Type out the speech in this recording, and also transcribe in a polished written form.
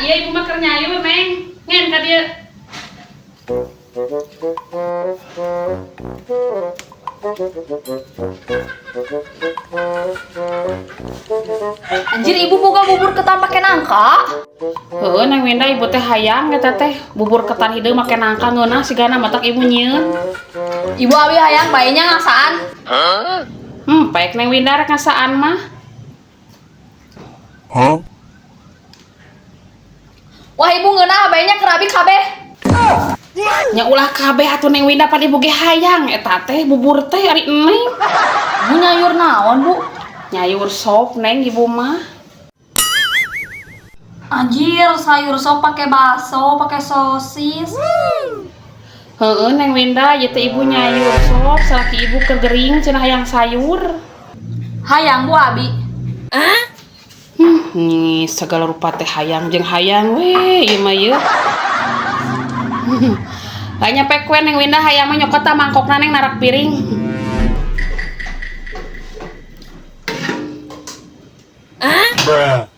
Iya ibu mah keur nyayur neng. Ngen ka dieu. Anjir ibu boga bubur ketan pake nangka. Heueuh neng Winda ibu teh hayang eta teh bubur ketan hideung make nangka ngeunah sigana matak ibu nyieun. Ibu abi hayang bayinya ngasaan. Baik neng Winda rek ngasaan mah. Wah ibu ngeunah bayinya kerabi kabeh. Nya ulah kabeh atuh neng Winda pan ibu ge hayang eta teh bubur teh ari eneng. Bu nyayur naon bu? Nyayur sop neng ibu mah. Anjir sayur sop pake bakso, pake sosis. Heueuh neng Winda ieu teh ibu nyayur sop salaki ibu kegering cenah hayang sayur. Hayang bu abi. Nih segala rupa teh hayang jeung hayang we ieu mah ieu. Lah nyampe kue neng Winda hayang mah nyokot mangkokna neng narak piring. Bruh.